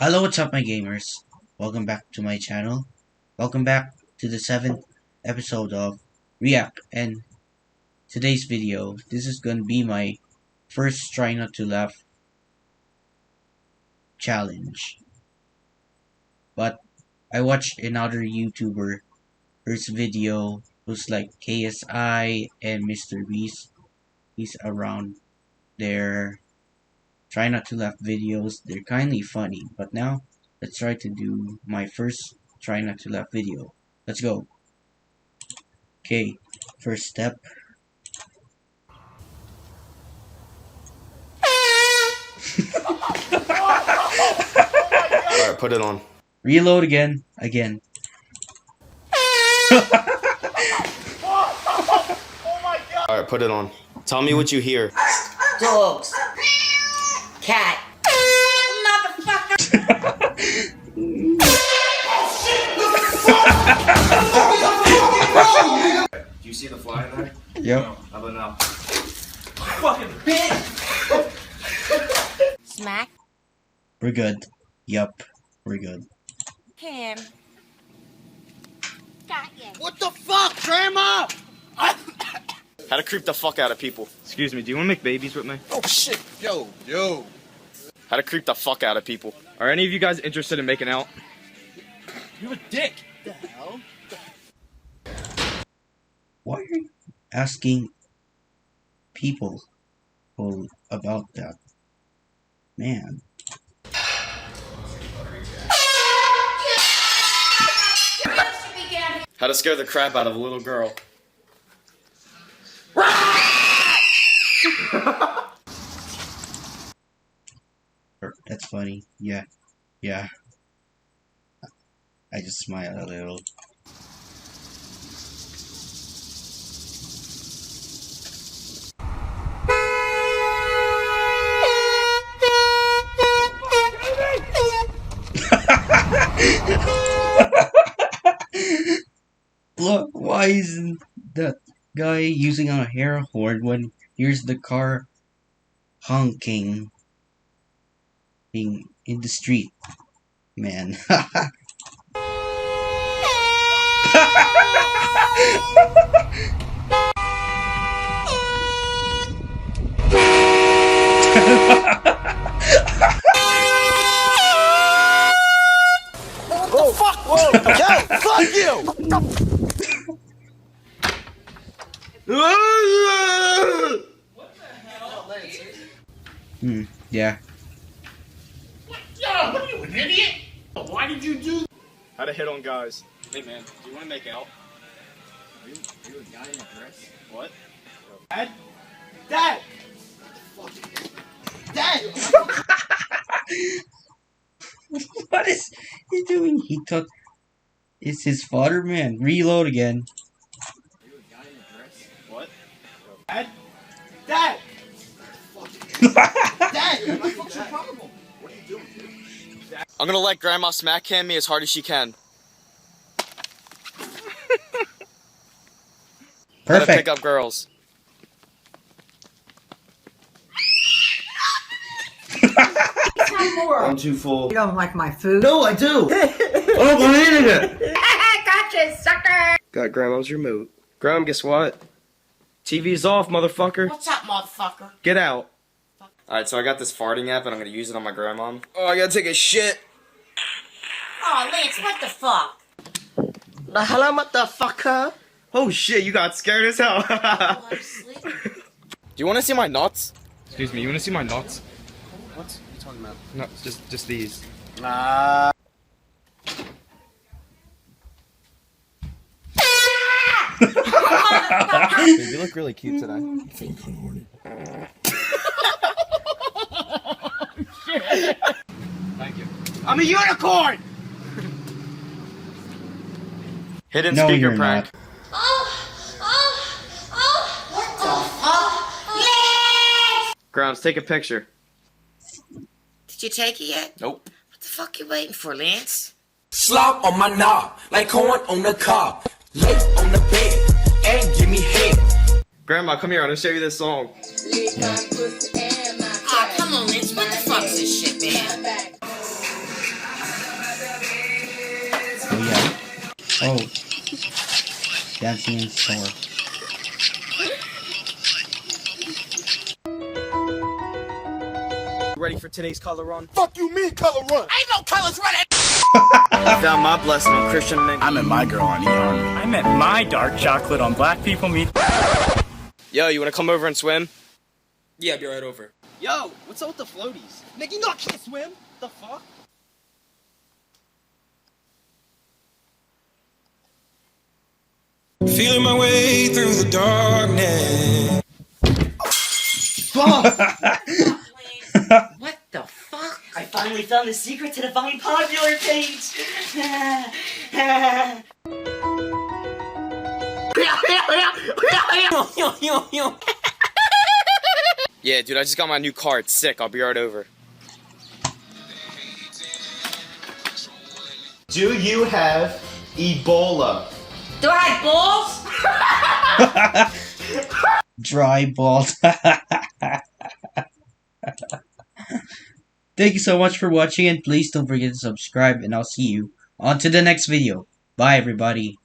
Hello, what's up my gamers? Welcome back to my channel. Welcome back to the 7th episode of React, and today's video, this is gonna be my first try not to laugh challenge. But I watched another YouTuber's video who's like KSI and Mr. Beast. He's around their try not to laugh videos. They're kindly funny, but now let's try to do my first try not to laugh video. Let's go. Okay, first step. Alright, put it on. Reload again. Alright, put it on. Tell me what you hear. Dogs. Cat. Motherfucker. Do you see the fly in there? Yep. How about now? Fucking bitch. Smack We're good. Yup. We're good. him. Got you. What the fuck, Grandma? How to creep the fuck out of people. Excuse me, do you want to make babies with me? Oh shit, yo. How to creep the fuck out of people. Are any of you guys interested in making out? You're a dick. Why are you asking people about that? Man. How to scare the crap out of a little girl. That's funny. Yeah. I just smile a little. Look, why isn't that guy using a air horn when here's the car honking in the street? Man. Oh fuck! Whoa! Yo, fuck you! Yeah. Yo, what are you, an idiot? Why did you do? How to hit on guys. Hey man, do you want to make out? Are you a guy in a dress? What? Dad? Dad! Dad! What is he doing? He took. It's his father, man. Reload again. Are you a guy in a dress? What? Dad? Dad! Dad! My fuck's your problem? What are you doing, dude? I'm gonna let Grandma smack cam me as hard as she can. How to pick Perfect. up girls. I'm too full. You don't like my food? No, I do! Oh, I'm eating it! Gotcha, sucker. Got Grandma's remote. Grandma, guess what? TV's off, motherfucker. What's up, motherfucker? Get out. Alright, so I got this farting app and I'm gonna use it on my grandma. Oh, I gotta take a shit. Oh, Lance, what the fuck? The hello, motherfucker! Oh shit, you got scared as hell. Oh, I'm asleep. Do you wanna see my nuts? Excuse me, you wanna see my nuts? What are you talking about? No, just these. Dude, you look really cute today. Thank you. I'm a unicorn! Hidden No, speaker you're prank. not. What the fuck? Lance! Grounds, take a picture. Did you take it yet? Nope. What the fuck you waiting for, Lance? Slop on my knob, like corn on the cob. Lay on the bed, and give me head. Grandma, come here, I'm gonna show you this song. Aw, come on, Lance. What the fuck's this shit, man? Oh. Dancing in store. Ready for today's color run? Fuck you mean color run? Ain't no colors running. I found my blessing on Christian Mingle. I met my girl on eHarmony. I met my dark chocolate on Black People Meet. Yo, you wanna come over and swim? Yeah, I'll be right over. Yo, what's up with the floaties? Nigga, you know I can't swim. The fuck? Feeling my way through the darkness. What the fuck? I finally found the secret to the Vine Popular page! Yeah, dude, I just got my new car. It's sick. I'll be right over. Do you have Ebola? Do I have balls? Dry balls. Thank you so much for watching, and please don't forget to subscribe, and I'll see you on to the next video. Bye everybody.